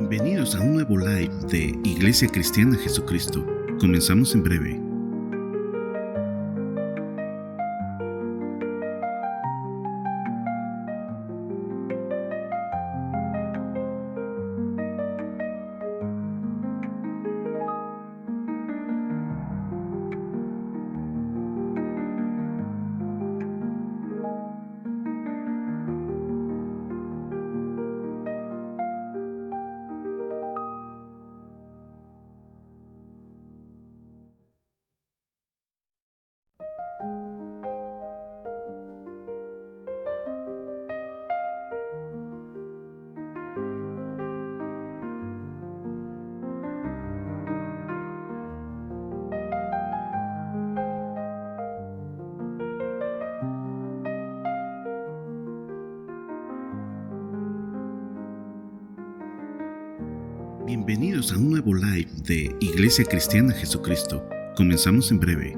Bienvenidos a un nuevo live de Iglesia Cristiana Jesucristo. Comenzamos en breve. Bienvenidos a un nuevo live de Iglesia Cristiana Jesucristo. Comenzamos en breve.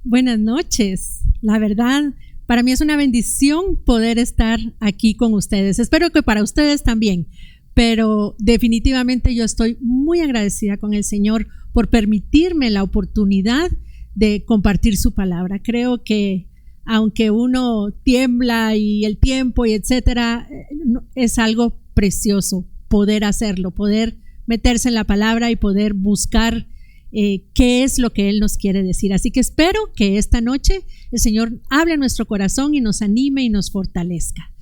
Buenas noches. La verdad, para mí es una bendición poder estar aquí con ustedes. Espero que para ustedes también, pero definitivamente yo estoy muy agradecida con el Señor por permitirme la oportunidad de compartir su palabra. Creo que aunque uno tiembla y el tiempo y etcétera, es algo precioso poder hacerlo, poder meterse en la palabra y poder buscar qué es lo que Él nos quiere decir. Así que espero que esta noche el Señor hable a nuestro corazón y nos anime y nos fortalezca.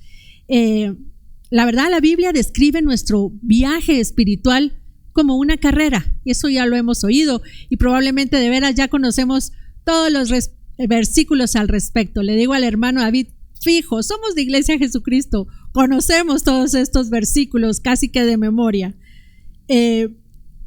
La verdad, la Biblia describe nuestro viaje espiritual como una carrera, y eso ya lo hemos oído y probablemente de veras ya conocemos todos los versículos al respecto. Le digo al hermano David, fijo, somos de Iglesia Jesucristo, conocemos todos estos versículos casi que de memoria.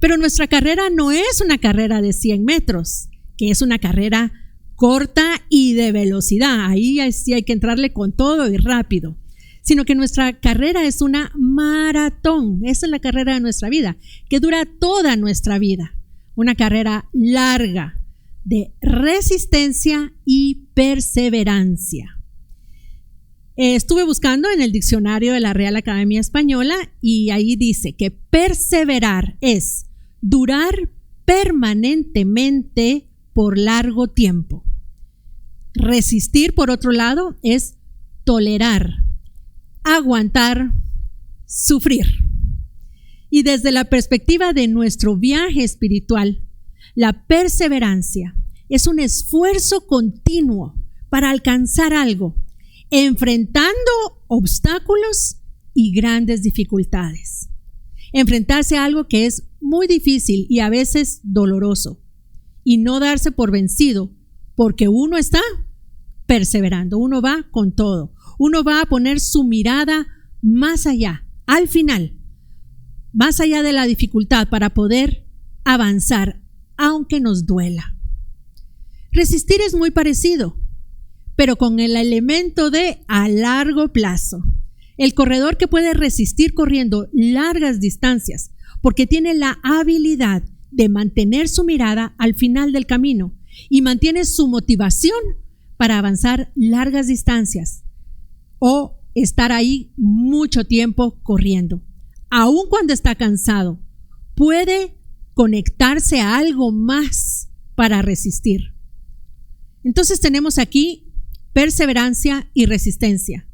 Pero nuestra carrera no es una carrera de 100 metros, que es una carrera corta y de velocidad. Ahí sí hay que entrarle con todo y rápido. Sino que nuestra carrera es una maratón. Esa es la carrera de nuestra vida, que dura toda nuestra vida. Una carrera larga de resistencia y perseverancia. Estuve buscando en el diccionario de la Real Academia Española y ahí dice que perseverar es durar permanentemente por largo tiempo. Resistir, por otro lado, es tolerar, aguantar, sufrir. Y desde la perspectiva de nuestro viaje espiritual, la perseverancia es un esfuerzo continuo para alcanzar algo, enfrentando obstáculos y grandes dificultades. Enfrentarse a algo que es muy difícil y a veces doloroso, y no darse por vencido, porque uno está perseverando, uno va con todo, uno va a poner su mirada más allá, al final, más allá de la dificultad para poder avanzar, aunque nos duela. Resistir es muy parecido, pero con el elemento de a largo plazo. El corredor que puede resistir corriendo largas distancias porque tiene la habilidad de mantener su mirada al final del camino y mantiene su motivación para avanzar largas distancias o estar ahí mucho tiempo corriendo. Aun cuando está cansado, puede conectarse a algo más para resistir. Entonces tenemos aquí perseverancia y resistencia.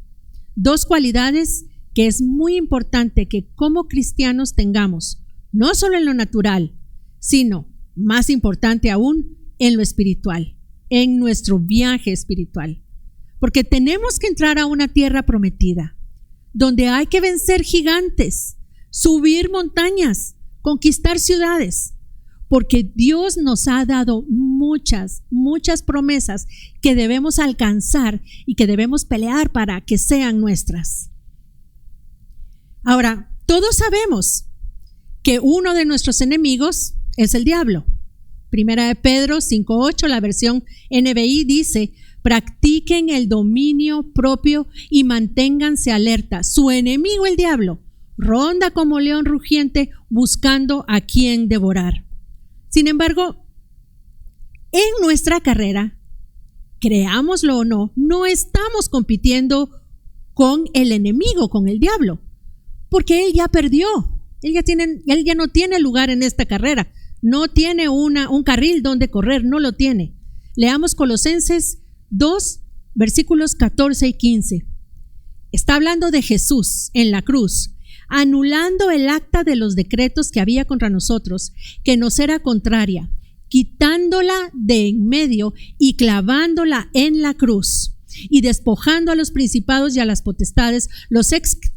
Dos cualidades que es muy importante que como cristianos tengamos, no solo en lo natural, sino, más importante aún, en lo espiritual, en nuestro viaje espiritual. Porque tenemos que entrar a una tierra prometida, donde hay que vencer gigantes, subir montañas, conquistar ciudades, porque Dios nos ha dado muchas promesas que debemos alcanzar y que debemos pelear para que sean nuestras. Ahora, todos sabemos que uno de nuestros enemigos es el diablo. Primera de Pedro 5:8, la versión NBI dice: practiquen el dominio propio y manténganse alerta. Su enemigo, el diablo, ronda como león rugiente buscando a quien devorar. Sin embargo, en nuestra carrera, creámoslo o no, no estamos compitiendo con el enemigo, con el diablo, porque él ya perdió. Él ya no tiene lugar en esta carrera. No tiene un carril donde correr, no lo tiene. Leamos Colosenses 2, versículos 14 y 15. Está hablando de Jesús en la cruz, anulando el acta de los decretos que había contra nosotros, que nos era contraria, quitándola de en medio y clavándola en la cruz. Y despojando a los principados y a las potestades, los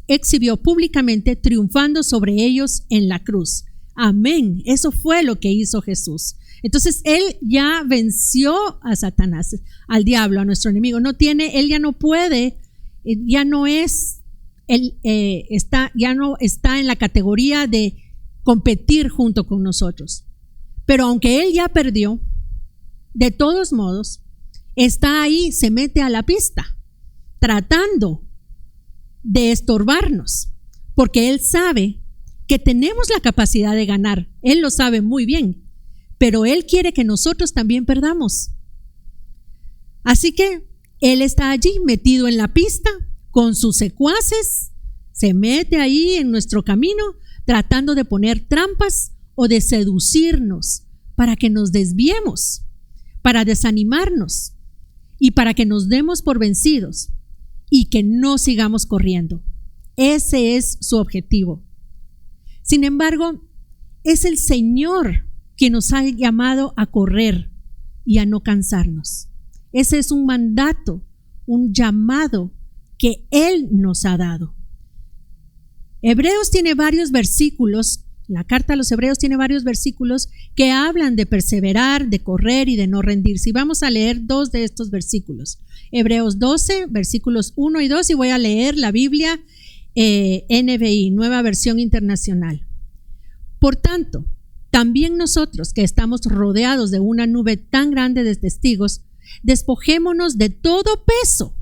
exhibió públicamente, triunfando sobre ellos en la cruz. Amén. Eso fue lo que hizo Jesús. Entonces él ya venció a Satanás, al diablo, a nuestro enemigo. Él ya no puede, ya no está en la categoría de competir junto con nosotros. Pero aunque él ya perdió, de todos modos, está ahí, se mete a la pista, tratando de estorbarnos, porque él sabe que tenemos la capacidad de ganar. Él lo sabe muy bien, pero él quiere que nosotros también perdamos. Así que él está allí metido en la pista con sus secuaces, se mete ahí en nuestro camino, tratando de poner trampas o de seducirnos para que nos desviemos, para desanimarnos y para que nos demos por vencidos y que no sigamos corriendo. Ese es su objetivo. Sin embargo, es el Señor quien nos ha llamado a correr y a no cansarnos. Ese es un mandato, un llamado que Él nos ha dado. Hebreos tiene varios versículos, la carta a los Hebreos tiene varios versículos que hablan de perseverar, de correr y de no rendirse. Y vamos a leer dos de estos versículos. Hebreos 12, versículos 1 y 2, y voy a leer la Biblia NBI, Nueva Versión Internacional. Por tanto, también nosotros que estamos rodeados de una nube tan grande de testigos, despojémonos de todo peso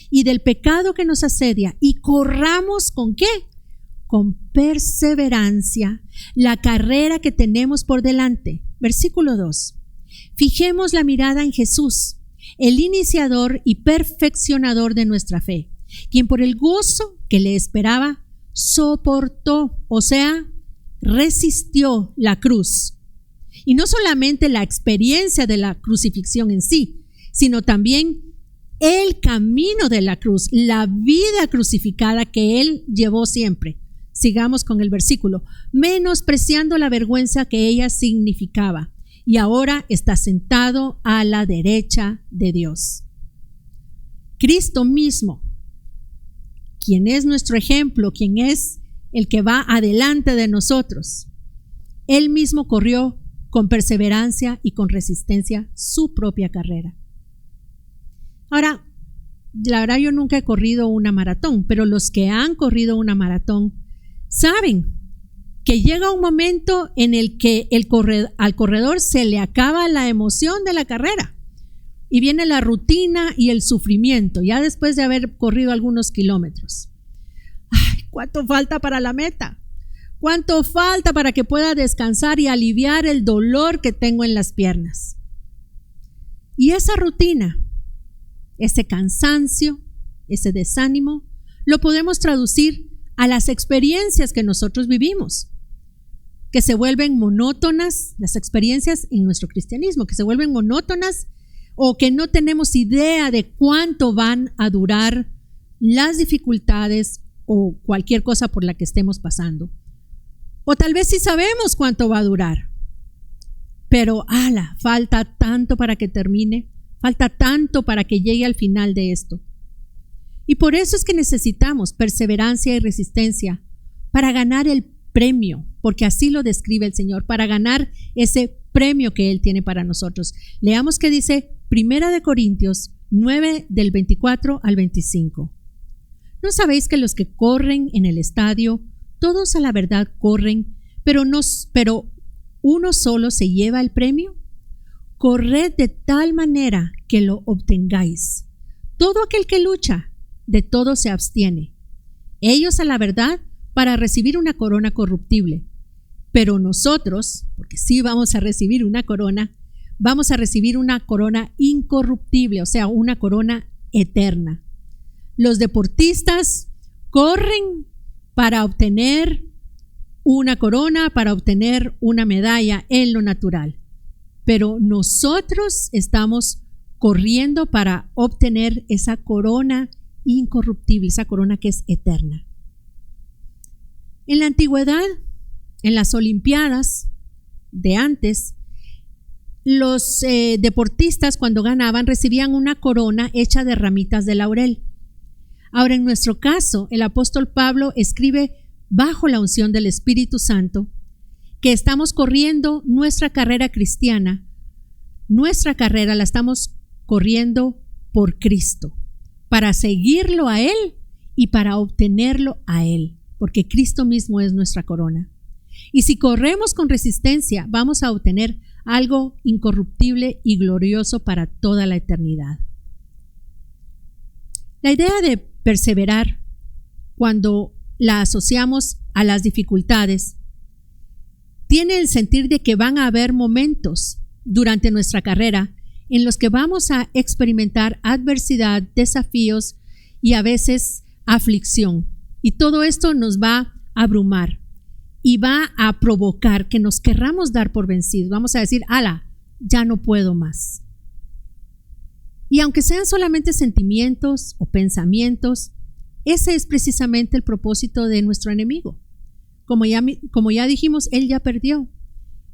y del pecado que nos asedia y corramos ¿con qué? Con perseverancia la carrera que tenemos por delante. Versículo 2. Fijemos la mirada en Jesús, el iniciador y perfeccionador de nuestra fe, quien por el gozo que le esperaba soportó, o sea, resistió la cruz. Y no solamente la experiencia de la crucifixión en sí, sino también el camino de la cruz, la vida crucificada que él llevó siempre. Sigamos con el versículo. Menospreciando la vergüenza que ella significaba, y ahora está sentado a la derecha de Dios. Cristo mismo, quien es nuestro ejemplo, quien es el que va adelante de nosotros, él mismo corrió con perseverancia y con resistencia su propia carrera. Ahora, la verdad yo nunca he corrido una maratón, pero los que han corrido una maratón saben que llega un momento en el que al corredor se le acaba la emoción de la carrera y viene la rutina y el sufrimiento, ya después de haber corrido algunos kilómetros. Ay, ¿cuánto falta para la meta? ¿Cuánto falta para que pueda descansar y aliviar el dolor que tengo en las piernas? Y esa rutina, ese cansancio, ese desánimo, lo podemos traducir a las experiencias que nosotros vivimos, que se vuelven monótonas, las experiencias en nuestro cristianismo, que se vuelven monótonas o que no tenemos idea de cuánto van a durar las dificultades o cualquier cosa por la que estemos pasando. O tal vez sí sabemos cuánto va a durar, pero falta tanto para que termine, falta tanto para que llegue al final de esto. Y por eso es que necesitamos perseverancia y resistencia para ganar el premio, porque así lo describe el Señor, para ganar ese premio que Él tiene para nosotros. Leamos que dice 1 Corintios 9 del 24 al 25. ¿No sabéis que los que corren en el estadio, todos a la verdad corren, pero uno solo se lleva el premio? Corred de tal manera que lo obtengáis. Todo aquel que lucha, de todo se abstiene. Ellos a la verdad para recibir una corona corruptible, pero nosotros, porque sí vamos a recibir una corona, vamos a recibir una corona incorruptible, o sea, una corona eterna. Los deportistas corren para obtener una corona, para obtener una medalla en lo natural, pero nosotros estamos corriendo para obtener esa corona incorruptible, esa corona que es eterna. En la antigüedad, en las Olimpiadas de antes, los deportistas cuando ganaban recibían una corona hecha de ramitas de laurel. Ahora, en nuestro caso, el apóstol Pablo escribe bajo la unción del Espíritu Santo que estamos corriendo nuestra carrera cristiana. Nuestra carrera la estamos corriendo por Cristo, para seguirlo a Él y para obtenerlo a Él, porque Cristo mismo es nuestra corona. Y si corremos con resistencia, vamos a obtener algo incorruptible y glorioso para toda la eternidad. La idea de perseverar, cuando la asociamos a las dificultades, tiene el sentir de que van a haber momentos durante nuestra carrera en los que vamos a experimentar adversidad, desafíos y a veces aflicción. Y todo esto nos va a abrumar y va a provocar que nos querramos dar por vencidos. Vamos a decir, ya no puedo más. Y aunque sean solamente sentimientos o pensamientos, ese es precisamente el propósito de nuestro enemigo. Como ya dijimos, él ya perdió.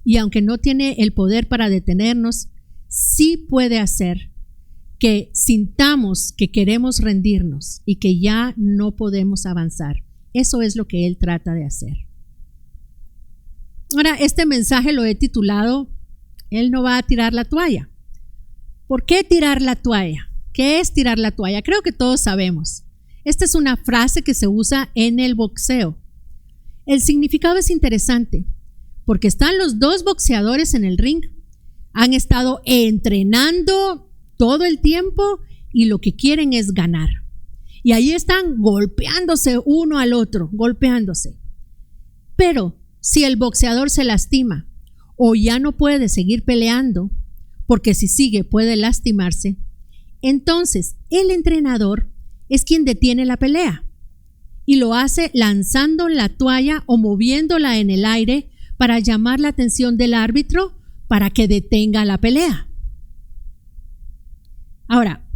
Y aunque no tiene el poder para detenernos, sí puede hacer que sintamos que queremos rendirnos y que ya no podemos avanzar. Eso es lo que él trata de hacer. Ahora, este mensaje lo he titulado, Él no va a tirar la toalla. ¿Por qué tirar la toalla? ¿Qué es tirar la toalla? Creo que todos sabemos. Esta es una frase que se usa en el boxeo. El significado es interesante porque están los dos boxeadores en el ring, han estado entrenando todo el tiempo y lo que quieren es ganar. Y ahí están golpeándose uno al otro, golpeándose. Pero si el boxeador se lastima o ya no puede seguir peleando, porque si sigue puede lastimarse, entonces el entrenador es quien detiene la pelea y lo hace lanzando la toalla o moviéndola en el aire para llamar la atención del árbitro para que detenga la pelea. Ahora,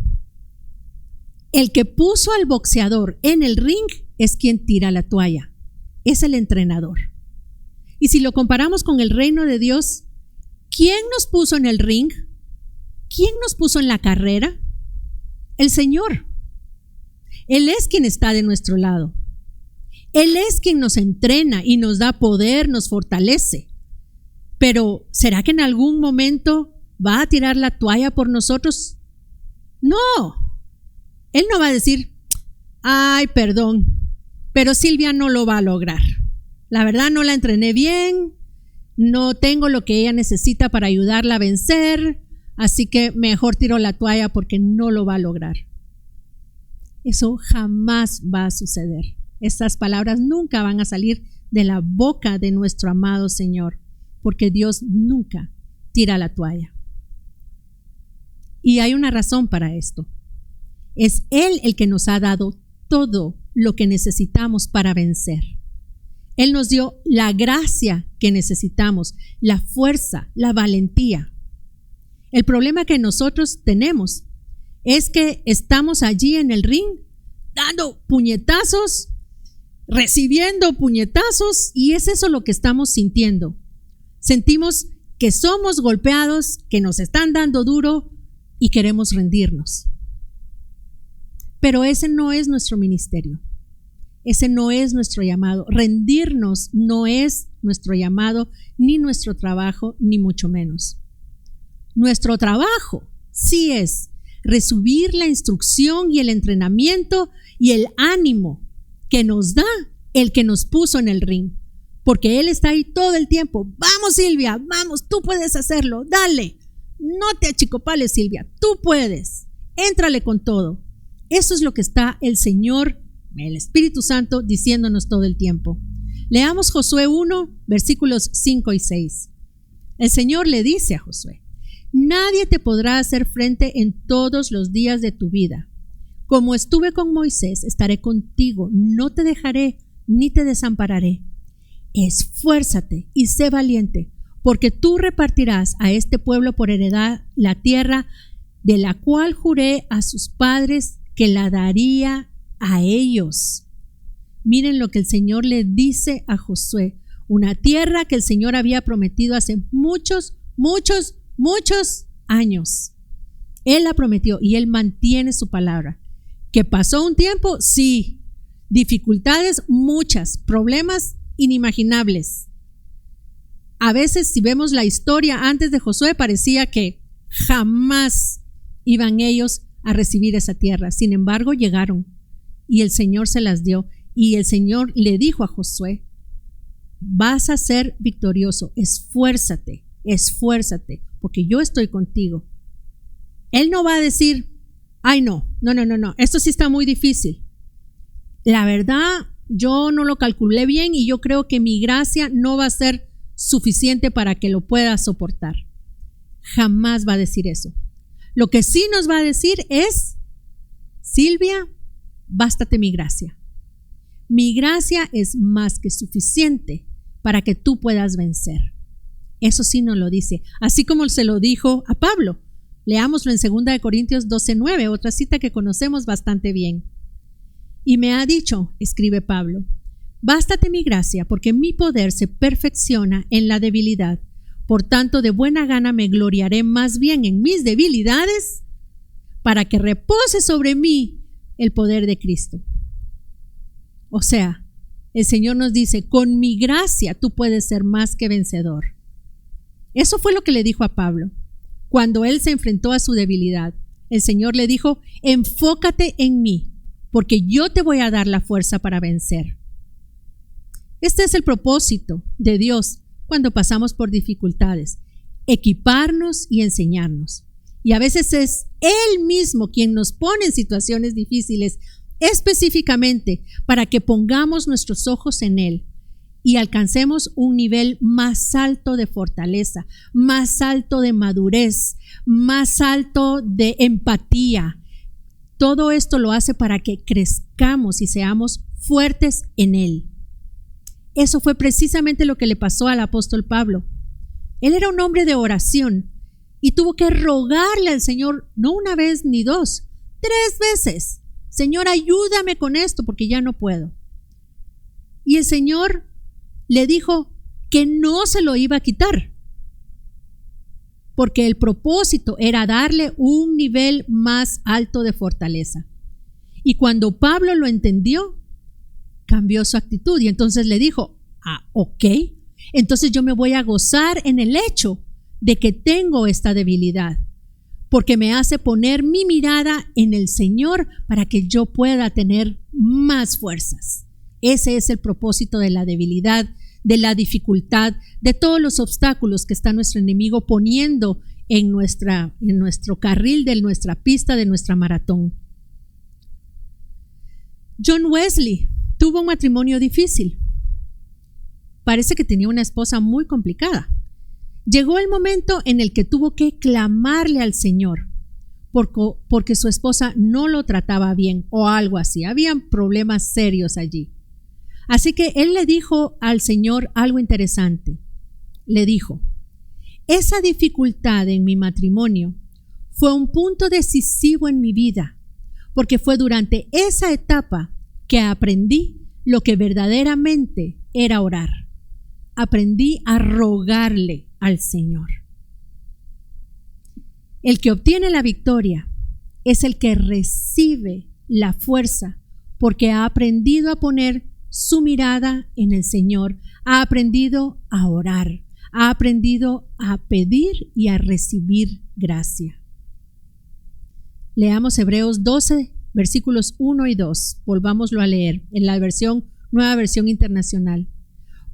el que puso al boxeador en el ring es quien tira la toalla, es el entrenador. Y si lo comparamos con el reino de Dios, ¿quién nos puso en el ring? ¿Quién nos puso en la carrera? El Señor. Él es quien está de nuestro lado. Él es quien nos entrena y nos da poder, nos fortalece. Pero, ¿será que en algún momento va a tirar la toalla por nosotros? No. Él no va a decir, perdón, pero Silvia no lo va a lograr. La verdad no la entrené bien, no tengo lo que ella necesita para ayudarla a vencer, así que mejor tiro la toalla porque no lo va a lograr. Eso jamás va a suceder. Estas palabras nunca van a salir de la boca de nuestro amado Señor, porque Dios nunca tira la toalla. Y hay una razón para esto. Es Él el que nos ha dado todo lo que necesitamos para vencer. Él nos dio la gracia que necesitamos, la fuerza, la valentía. El problema que nosotros tenemos es que estamos allí en el ring dando puñetazos, recibiendo puñetazos, y es eso lo que estamos sintiendo. Sentimos que somos golpeados, que nos están dando duro y queremos rendirnos. Pero ese no es nuestro ministerio. Ese no es nuestro llamado. Rendirnos no es nuestro llamado, ni nuestro trabajo, ni mucho menos. Nuestro trabajo sí es recibir la instrucción y el entrenamiento y el ánimo que nos da el que nos puso en el ring. Porque Él está ahí todo el tiempo. Vamos, Silvia, vamos, tú puedes hacerlo, dale. No te achicopales, Silvia, tú puedes. Éntrale con todo. Eso es lo que está el Señor, el Espíritu Santo, diciéndonos todo el tiempo. Leamos Josué 1, versículos 5 y 6. El Señor le dice a Josué: nadie te podrá hacer frente en todos los días de tu vida. Como estuve con Moisés, estaré contigo, no te dejaré ni te desampararé. Esfuérzate y sé valiente, porque tú repartirás a este pueblo por heredad la tierra de la cual juré a sus padres que la daría a ellos. Miren lo que el Señor le dice a Josué, una tierra que el Señor había prometido hace muchos años. Él la prometió y Él mantiene su palabra. ¿Que pasó un tiempo? Sí. Dificultades muchas, problemas inimaginables. A veces, si vemos la historia antes de Josué, parecía que jamás iban ellos a recibir esa tierra. Sin embargo, llegaron y el Señor se las dio. Y el Señor le dijo a Josué: vas a ser victorioso, esfuérzate, porque yo estoy contigo. Él no va a decir: ay, no, esto sí está muy difícil. La verdad, yo no lo calculé bien y yo creo que mi gracia no va a ser suficiente para que lo pueda soportar. Jamás va a decir eso. Lo que sí nos va a decir es: Silvia, bástate mi gracia. Mi gracia es más que suficiente para que tú puedas vencer. Eso sí nos lo dice, así como se lo dijo a Pablo. Leámoslo en 2 Corintios 12:9, otra cita que conocemos bastante bien. Y me ha dicho, escribe Pablo, bástate mi gracia, porque mi poder se perfecciona en la debilidad. Por tanto, de buena gana me gloriaré más bien en mis debilidades, para que repose sobre mí el poder de Cristo. O sea, el Señor nos dice: con mi gracia tú puedes ser más que vencedor. Eso fue lo que le dijo a Pablo. Cuando él se enfrentó a su debilidad, el Señor le dijo: enfócate en mí, porque yo te voy a dar la fuerza para vencer. Este es el propósito de Dios cuando pasamos por dificultades: equiparnos y enseñarnos. Y a veces es Él mismo quien nos pone en situaciones difíciles, específicamente para que pongamos nuestros ojos en Él y alcancemos un nivel más alto de fortaleza, más alto de madurez, más alto de empatía. Todo esto lo hace para que crezcamos y seamos fuertes en Él. Eso fue precisamente lo que le pasó al apóstol Pablo. Él era un hombre de oración y tuvo que rogarle al Señor, no una vez ni dos, 3 veces: Señor, ayúdame con esto porque ya no puedo. Y el Señor le dijo que no se lo iba a quitar, porque el propósito era darle un nivel más alto de fortaleza. Y cuando Pablo lo entendió, cambió su actitud y entonces le dijo: ok, entonces yo me voy a gozar en el hecho de que tengo esta debilidad, porque me hace poner mi mirada en el Señor para que yo pueda tener más fuerzas. Ese es el propósito de la debilidad, de la dificultad, de todos los obstáculos que está nuestro enemigo poniendo en nuestro carril de nuestra pista, de nuestra maratón. John Wesley tuvo un matrimonio difícil. Parece que tenía una esposa muy complicada. Llegó el momento en el que tuvo que clamarle al Señor, porque su esposa no lo trataba bien o algo así. Habían problemas serios allí. Así que él le dijo al Señor algo interesante. Le dijo: esa dificultad en mi matrimonio fue un punto decisivo en mi vida, porque fue durante esa etapa que aprendí lo que verdaderamente era orar. Aprendí a rogarle al Señor. El que obtiene la victoria es el que recibe la fuerza porque ha aprendido a poner su mirada en el Señor, ha aprendido a orar, ha aprendido a pedir y a recibir gracia. Leamos Hebreos 12, versículos 1 y 2. Volvámoslo a leer en la Nueva Versión Internacional.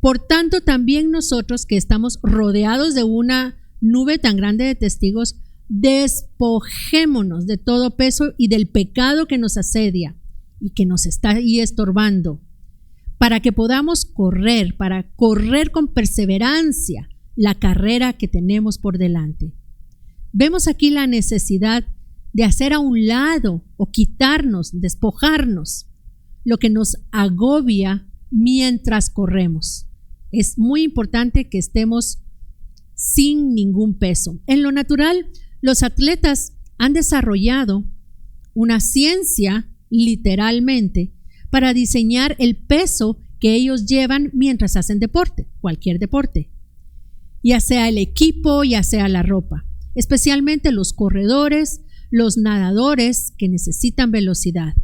Por tanto, también nosotros que estamos rodeados de una nube tan grande de testigos, despojémonos de todo peso y del pecado que nos asedia y que nos está ahí estorbando, para que podamos correr con perseverancia la carrera que tenemos por delante. Vemos aquí la necesidad de hacer a un lado o quitarnos, despojarnos lo que nos agobia mientras corremos. Es muy importante que estemos sin ningún peso. En lo natural, los atletas han desarrollado una ciencia, literalmente, para diseñar el peso que ellos llevan mientras hacen deporte, cualquier deporte, ya sea el equipo, ya sea la ropa, especialmente los corredores, los nadadores que necesitan velocidad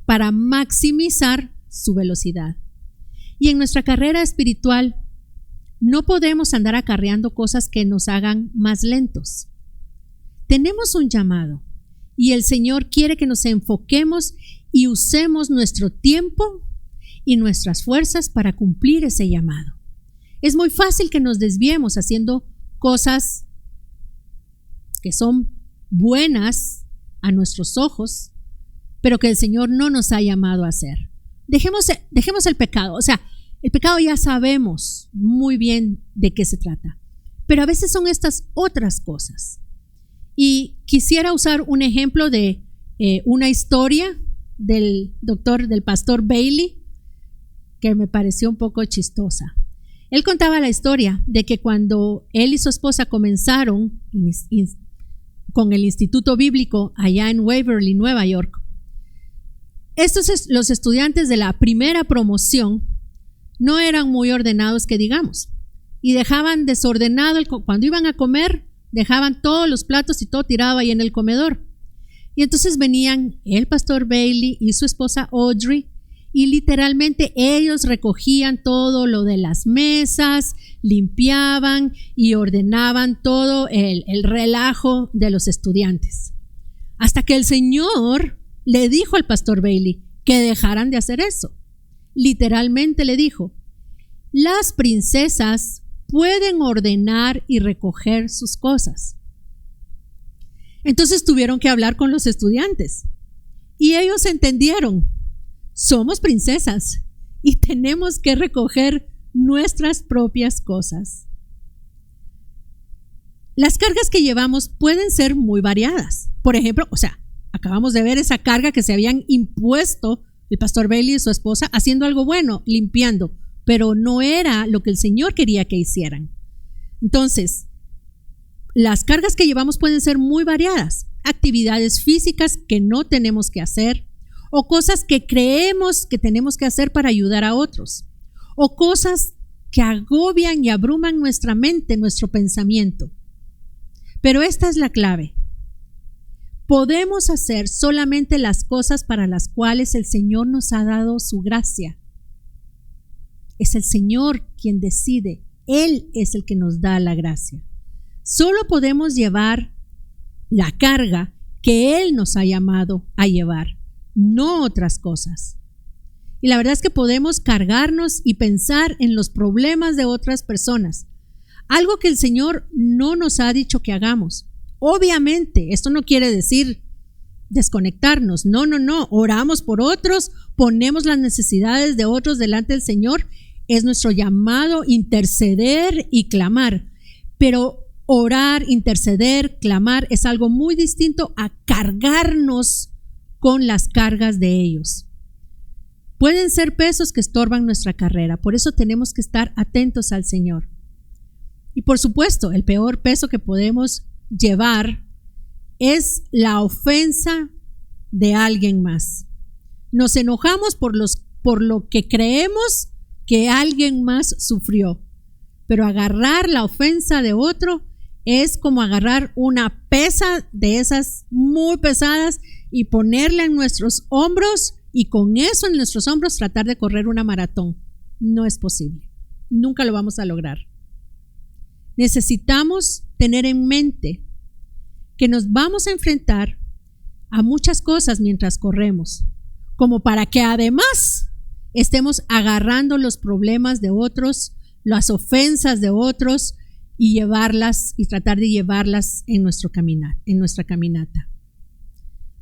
para maximizar su velocidad. Y en nuestra carrera espiritual no podemos andar acarreando cosas que nos hagan más lentos. Tenemos un llamado y el Señor quiere que nos enfoquemos y usemos nuestro tiempo y nuestras fuerzas para cumplir ese llamado. Es muy fácil que nos desviemos haciendo cosas que son buenas a nuestros ojos, pero que el Señor no nos ha llamado a hacer. Dejemos el pecado. O sea, el pecado ya sabemos muy bien de qué se trata, pero a veces son estas otras cosas. Y quisiera usar un ejemplo de una historia del pastor Bailey que me pareció un poco chistosa. Él contaba la historia de que cuando él y su esposa comenzaron con el Instituto Bíblico allá en Waverly, Nueva York, los estudiantes de la primera promoción no eran muy ordenados, que digamos, y dejaban desordenado, cuando iban a comer, dejaban todos los platos y todo tirado ahí en el comedor. Y entonces venían el pastor Bailey y su esposa Audrey, y literalmente ellos recogían todo lo de las mesas, limpiaban y ordenaban todo el relajo de los estudiantes. Hasta que el Señor le dijo al pastor Bailey que dejaran de hacer eso. Literalmente le dijo: las princesas pueden ordenar y recoger sus cosas. Entonces tuvieron que hablar con los estudiantes y ellos entendieron: somos princesas y tenemos que recoger nuestras propias cosas. Las cargas que llevamos pueden ser muy variadas. Por ejemplo, acabamos de ver esa carga que se habían impuesto el pastor Bailey y su esposa haciendo algo bueno, limpiando, pero no era lo que el Señor quería que hicieran. Entonces, las cargas que llevamos pueden ser muy variadas. Actividades físicas que no tenemos que hacer, o cosas que creemos que tenemos que hacer para ayudar a otros, o cosas que agobian y abruman nuestra mente, nuestro pensamiento. Pero esta es la clave. Podemos hacer solamente las cosas para las cuales el Señor nos ha dado su gracia. Es el Señor quien decide. Él es el que nos da la gracia. Solo podemos llevar la carga que Él nos ha llamado a llevar, no otras cosas. Y la verdad es que podemos cargarnos y pensar en los problemas de otras personas, algo que el Señor no nos ha dicho que hagamos. Obviamente, esto no quiere decir desconectarnos, no, oramos por otros, ponemos las necesidades de otros delante del Señor, es nuestro llamado interceder y clamar, pero Orar, interceder, clamar es algo muy distinto a cargarnos con las cargas de ellos. Pueden ser pesos que estorban nuestra carrera, por eso tenemos que estar atentos al Señor. Y por supuesto, el peor peso que podemos llevar es la ofensa de alguien más. Nos enojamos por lo que creemos que alguien más sufrió, pero agarrar la ofensa de otro es como agarrar una pesa de esas muy pesadas y ponerla en nuestros hombros y con eso en nuestros hombros tratar de correr una maratón. No es posible. Nunca lo vamos a lograr. Necesitamos tener en mente que nos vamos a enfrentar a muchas cosas mientras corremos, como para que además estemos agarrando los problemas de otros, las ofensas de otros y tratar de llevarlas en nuestra caminata.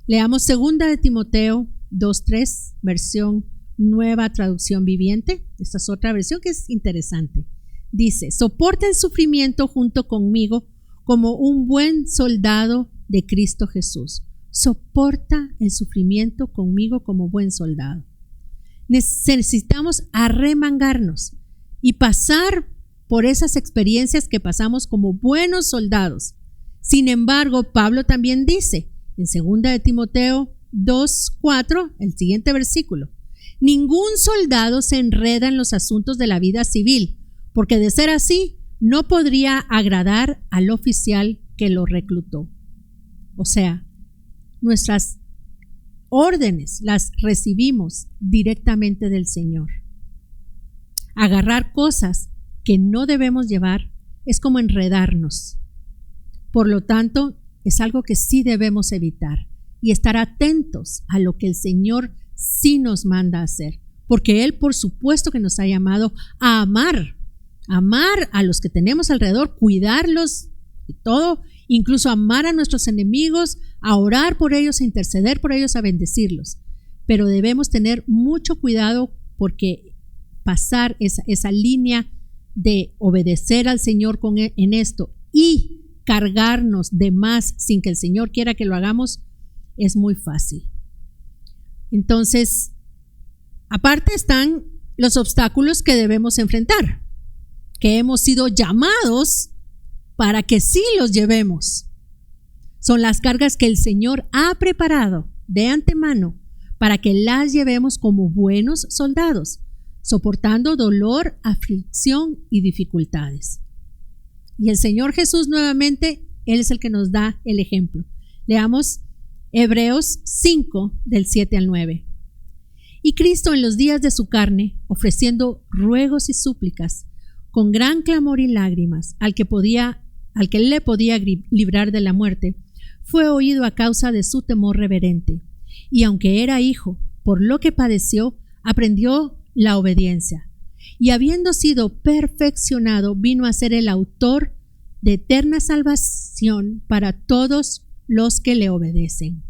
Leamos 2 de Timoteo 2:3, versión Nueva Traducción Viviente. Esta es otra versión que es interesante. Dice: soporta el sufrimiento junto conmigo como un buen soldado de Cristo Jesús. Soporta el sufrimiento conmigo como buen soldado. Necesitamos arremangarnos y pasar por esas experiencias que pasamos como buenos soldados. Sin embargo, Pablo también dice en 2 de Timoteo 2:4, el siguiente versículo: ningún soldado se enreda en los asuntos de la vida civil, porque de ser así, no podría agradar al oficial que lo reclutó. O sea, nuestras órdenes las recibimos directamente del Señor. Agarrar cosas que no debemos llevar es como enredarnos. Por lo tanto, es algo que sí debemos evitar y estar atentos a lo que el Señor sí nos manda a hacer, porque Él por supuesto que nos ha llamado a amar a los que tenemos alrededor, cuidarlos y todo, incluso amar a nuestros enemigos, a orar por ellos, a interceder por ellos, a bendecirlos. Pero debemos tener mucho cuidado porque pasar esa línea de obedecer al Señor en esto y cargarnos de más sin que el Señor quiera que lo hagamos es muy fácil. Entonces, aparte están los obstáculos que debemos enfrentar, que hemos sido llamados para que sí los llevemos. Son las cargas que el Señor ha preparado de antemano para que las llevemos como buenos soldados, soportando dolor, aflicción y dificultades. Y el Señor Jesús nuevamente, Él es el que nos da el ejemplo. Leamos Hebreos 5, del 7 al 9. Y Cristo en los días de su carne, ofreciendo ruegos y súplicas, con gran clamor y lágrimas, al que le podía librar de la muerte, fue oído a causa de su temor reverente. Y aunque era hijo, por lo que padeció, aprendió la obediencia. Y habiendo sido perfeccionado, vino a ser el autor de eterna salvación para todos los que le obedecen.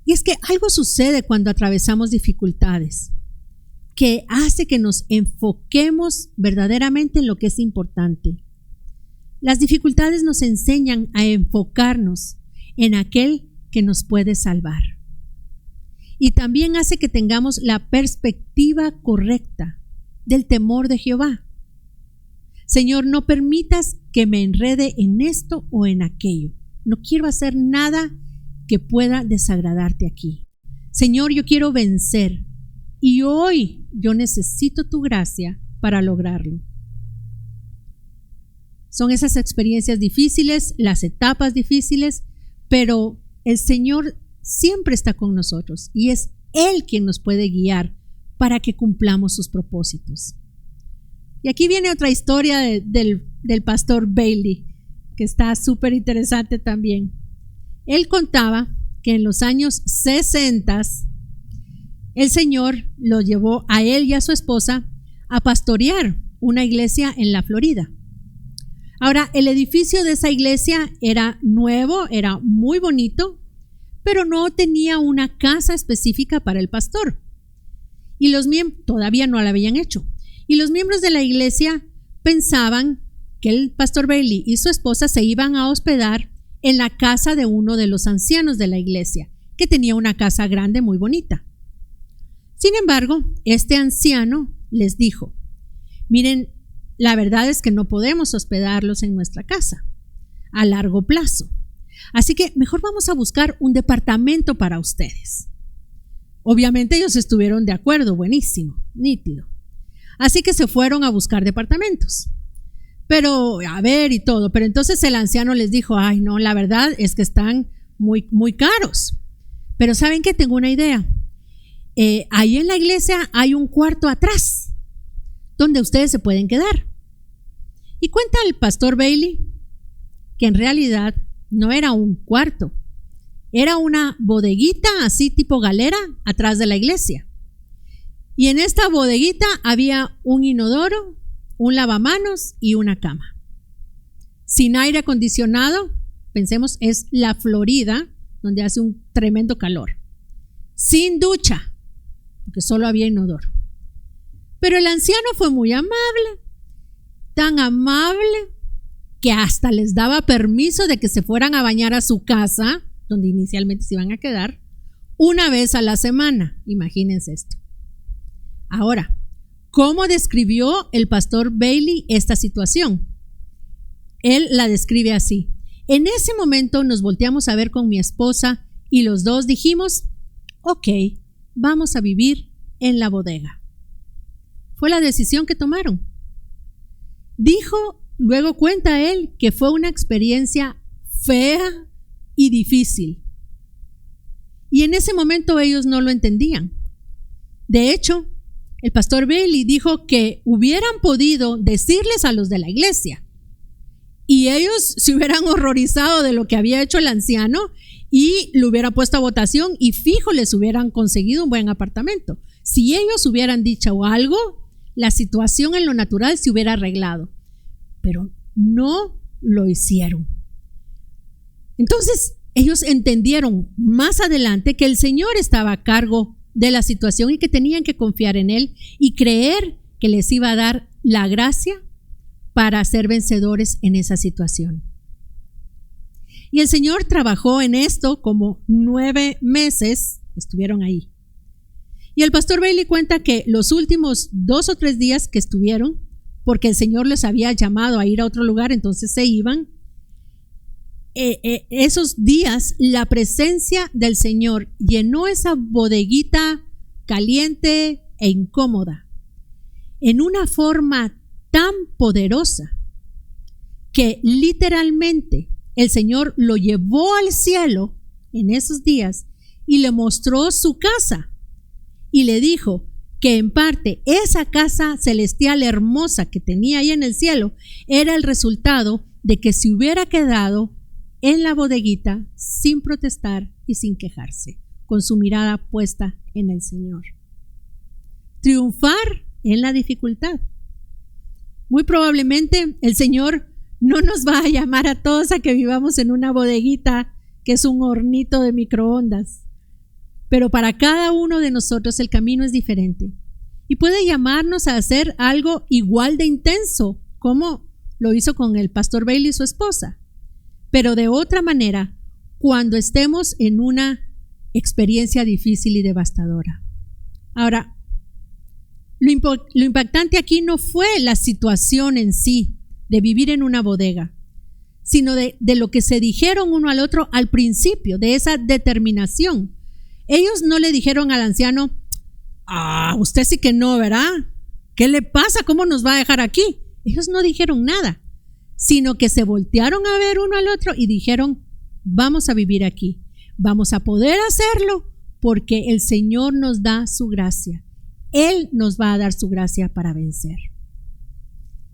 Y es que algo sucede cuando atravesamos dificultades, que hace que nos enfoquemos verdaderamente en lo que es importante. Las dificultades nos enseñan a enfocarnos en aquel que nos puede salvar. Y también hace que tengamos la perspectiva correcta del temor de Jehová. Señor, no permitas que me enrede en esto o en aquello. No quiero hacer nada que pueda desagradarte aquí. Señor, yo quiero vencer y hoy yo necesito tu gracia para lograrlo. Son esas experiencias difíciles, las etapas difíciles, pero el Señor siempre está con nosotros y es Él quien nos puede guiar para que cumplamos sus propósitos. Y aquí viene otra historia del pastor Bailey, que está súper interesante también. Él contaba que en los años 60 el Señor lo llevó a él y a su esposa a pastorear una iglesia en la Florida. Ahora, el edificio de esa iglesia era nuevo, era muy bonito, pero no tenía una casa específica para el pastor. Y los miembros todavía no la habían hecho. Y los miembros de la iglesia pensaban que el pastor Bailey y su esposa se iban a hospedar en la casa de uno de los ancianos de la iglesia, que tenía una casa grande muy bonita. Sin embargo, este anciano les dijo: miren, la verdad es que no podemos hospedarlos en nuestra casa a largo plazo. Así que mejor vamos a buscar un departamento para ustedes. Obviamente ellos estuvieron de acuerdo, buenísimo, nítido. Así que se fueron a buscar departamentos. Pero, a ver y todo. Pero entonces el anciano les dijo: ay, no, la verdad es que están muy, muy caros. Pero ¿saben qué? Tengo una idea. Ahí en la iglesia hay un cuarto atrás donde ustedes se pueden quedar. Y cuenta el pastor Bailey que en realidad no era un cuarto, era una bodeguita así tipo galera atrás de la iglesia. Y en esta bodeguita había un inodoro, un lavamanos y una cama. Sin aire acondicionado, pensemos, es la Florida, donde hace un tremendo calor. Sin ducha, porque solo había inodoro. Pero el anciano fue muy amable, tan amable que hasta les daba permiso de que se fueran a bañar a su casa, donde inicialmente se iban a quedar, una vez a la semana. Imagínense esto. Ahora, ¿cómo describió el pastor Bailey esta situación? Él la describe así: en ese momento nos volteamos a ver con mi esposa y los dos dijimos: ok, vamos a vivir en la bodega. Fue la decisión que tomaron. Luego cuenta él que fue una experiencia fea y difícil. Y en ese momento ellos no lo entendían. De hecho, el pastor Bailey dijo que hubieran podido decirles a los de la iglesia, y ellos se hubieran horrorizado de lo que había hecho el anciano y lo hubiera puesto a votación y fijo les hubieran conseguido un buen apartamento. Si ellos hubieran dicho algo, la situación en lo natural se hubiera arreglado, pero no lo hicieron. Entonces ellos entendieron más adelante que el Señor estaba a cargo de la situación y que tenían que confiar en Él y creer que les iba a dar la gracia para ser vencedores en esa situación. Y el Señor trabajó en esto como 9 meses, estuvieron ahí. Y el pastor Bailey cuenta que los últimos 2 o 3 días que estuvieron, porque el Señor les había llamado a ir a otro lugar, entonces se iban, esos días la presencia del Señor llenó esa bodeguita caliente e incómoda en una forma tan poderosa que literalmente el Señor lo llevó al cielo en esos días y le mostró su casa y le dijo que en parte esa casa celestial hermosa que tenía ahí en el cielo era el resultado de que se hubiera quedado en la bodeguita sin protestar y sin quejarse, con su mirada puesta en el Señor. Triunfar en la dificultad. Muy probablemente el Señor no nos va a llamar a todos a que vivamos en una bodeguita que es un hornito de microondas, pero para cada uno de nosotros el camino es diferente y puede llamarnos a hacer algo igual de intenso como lo hizo con el pastor Bailey y su esposa, pero de otra manera cuando estemos en una experiencia difícil y devastadora. Ahora, lo impactante aquí no fue la situación en sí de vivir en una bodega, sino de lo que se dijeron uno al otro al principio, de esa determinación. Ellos no le dijeron al anciano: usted sí que no, ¿verdad? ¿Qué le pasa? ¿Cómo nos va a dejar aquí? Ellos no dijeron nada, sino que se voltearon a ver uno al otro y dijeron: vamos a vivir aquí, vamos a poder hacerlo porque el Señor nos da su gracia. Él nos va a dar su gracia para vencer.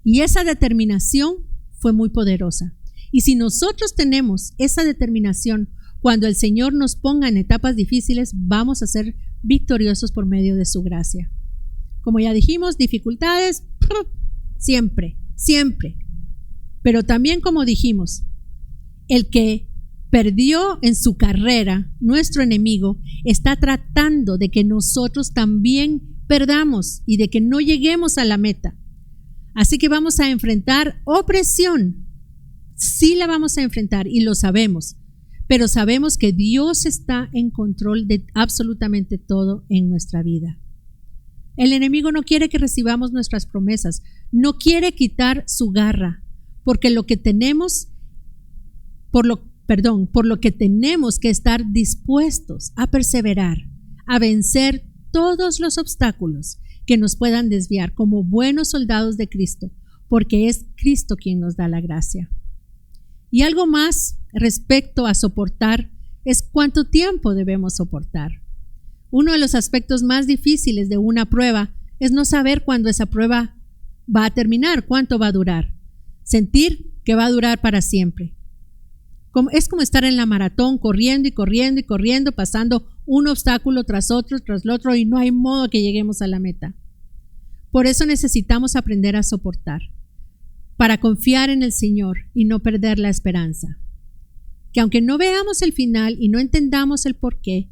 Y esa determinación fue muy poderosa. Y si nosotros tenemos esa determinación, cuando el Señor nos ponga en etapas difíciles, vamos a ser victoriosos por medio de su gracia. Como ya dijimos, dificultades, siempre, siempre. Pero también, como dijimos, el que perdió en su carrera, nuestro enemigo, está tratando de que nosotros también perdamos y de que no lleguemos a la meta. Así que vamos a enfrentar opresión. Sí la vamos a enfrentar y lo sabemos, pero sabemos que Dios está en control de absolutamente todo en nuestra vida. El enemigo no quiere que recibamos nuestras promesas, no quiere quitar su garra, porque por lo que tenemos que estar dispuestos a perseverar, a vencer todos los obstáculos que nos puedan desviar como buenos soldados de Cristo, porque es Cristo quien nos da la gracia. Y algo más respecto a soportar es cuánto tiempo debemos soportar. Uno de los aspectos más difíciles de una prueba es no saber cuándo esa prueba va a terminar, cuánto va a durar. Sentir que va a durar para siempre. Es como estar en la maratón corriendo y corriendo y corriendo, pasando un obstáculo tras otro y no hay modo que lleguemos a la meta. Por eso necesitamos aprender a soportar, para confiar en el Señor y no perder la esperanza. Que aunque no veamos el final y no entendamos el porqué,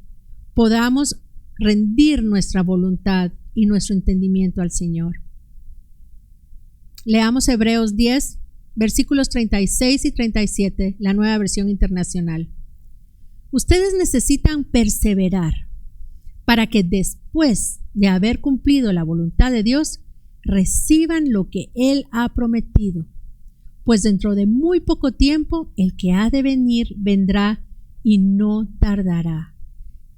podamos rendir nuestra voluntad y nuestro entendimiento al Señor. Leamos Hebreos 10, versículos 36 y 37, la Nueva Versión Internacional. Ustedes necesitan perseverar para que después de haber cumplido la voluntad de Dios, reciban lo que Él ha prometido, pues dentro de muy poco tiempo el que ha de venir vendrá y no tardará.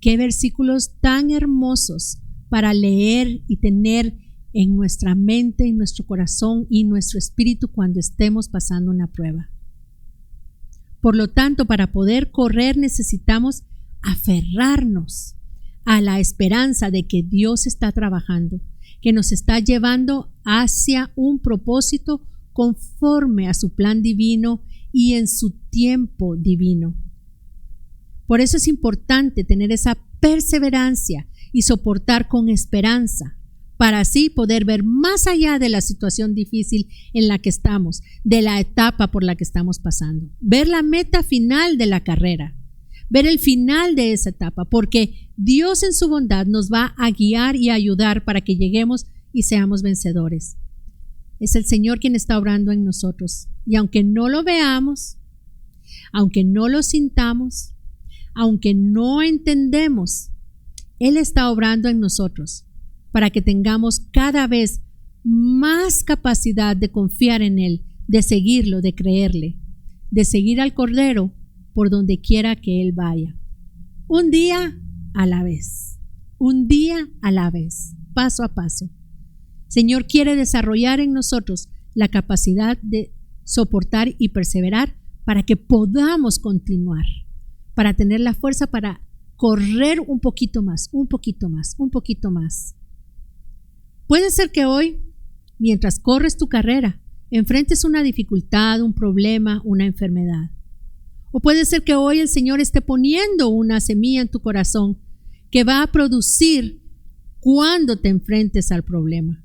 Qué versículos tan hermosos para leer y tener en nuestra mente, en nuestro corazón y nuestro espíritu cuando estemos pasando una prueba. Por lo tanto, para poder correr necesitamos aferrarnos a la esperanza de que Dios está trabajando, que nos está llevando hacia un propósito conforme a su plan divino y en su tiempo divino. Por eso es importante tener esa perseverancia y soportar con esperanza, para así poder ver más allá de la situación difícil en la que estamos, de la etapa por la que estamos pasando, ver la meta final de la carrera, ver el final de esa etapa, porque Dios en su bondad nos va a guiar y a ayudar para que lleguemos y seamos vencedores. Es el Señor quien está obrando en nosotros, y aunque no lo veamos, aunque no lo sintamos, aunque no entendemos, Él está obrando en nosotros para que tengamos cada vez más capacidad de confiar en Él, de seguirlo, de creerle, de seguir al Cordero por donde quiera que Él vaya. Un día a la vez, paso a paso. Señor quiere desarrollar en nosotros la capacidad de soportar y perseverar para que podamos continuar, para tener la fuerza para correr un poquito más. Puede ser que hoy, mientras corres tu carrera, enfrentes una dificultad, un problema, una enfermedad. O puede ser que hoy el Señor esté poniendo una semilla en tu corazón que va a producir cuando te enfrentes al problema.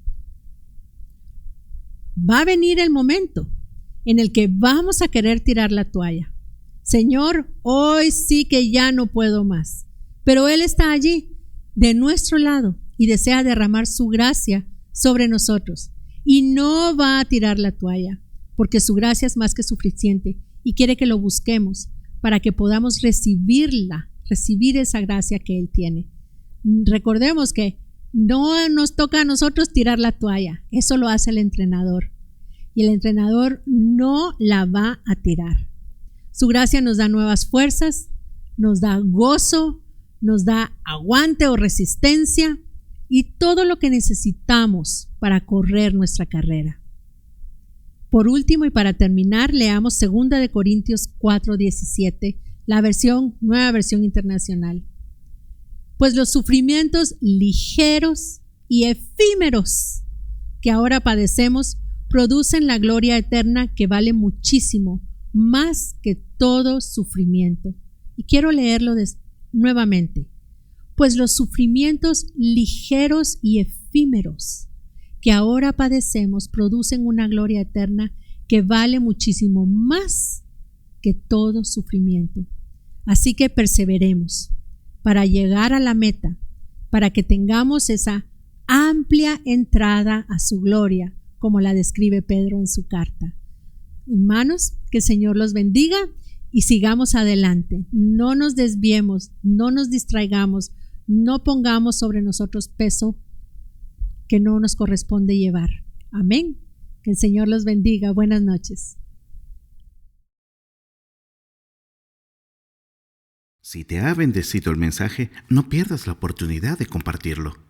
Va a venir el momento en el que vamos a querer tirar la toalla. Señor, hoy sí que ya no puedo más. Pero Él está allí, de nuestro lado, y desea derramar su gracia sobre nosotros. Y no va a tirar la toalla, porque su gracia es más que suficiente y quiere que lo busquemos para que podamos recibir esa gracia que Él tiene. Recordemos que no nos toca a nosotros tirar la toalla, eso lo hace el entrenador. Y el entrenador no la va a tirar. Su gracia nos da nuevas fuerzas, nos da gozo, nos da aguante o resistencia y todo lo que necesitamos para correr nuestra carrera. Por último y para terminar, leamos 2 Corintios 4:17, la Nueva Versión Internacional. Pues los sufrimientos ligeros y efímeros que ahora padecemos producen la gloria eterna que vale muchísimo más que todo sufrimiento. Y quiero leerlo nuevamente. Pues los sufrimientos ligeros y efímeros que ahora padecemos producen una gloria eterna que vale muchísimo más que todo sufrimiento. Así que perseveremos para llegar a la meta, para que tengamos esa amplia entrada a su gloria como la describe Pedro en su carta. Hermanos, que el Señor los bendiga y sigamos adelante. No nos desviemos, no nos distraigamos, no pongamos sobre nosotros peso que no nos corresponde llevar. Amén. Que el Señor los bendiga. Buenas noches. Si te ha bendecido el mensaje, no pierdas la oportunidad de compartirlo.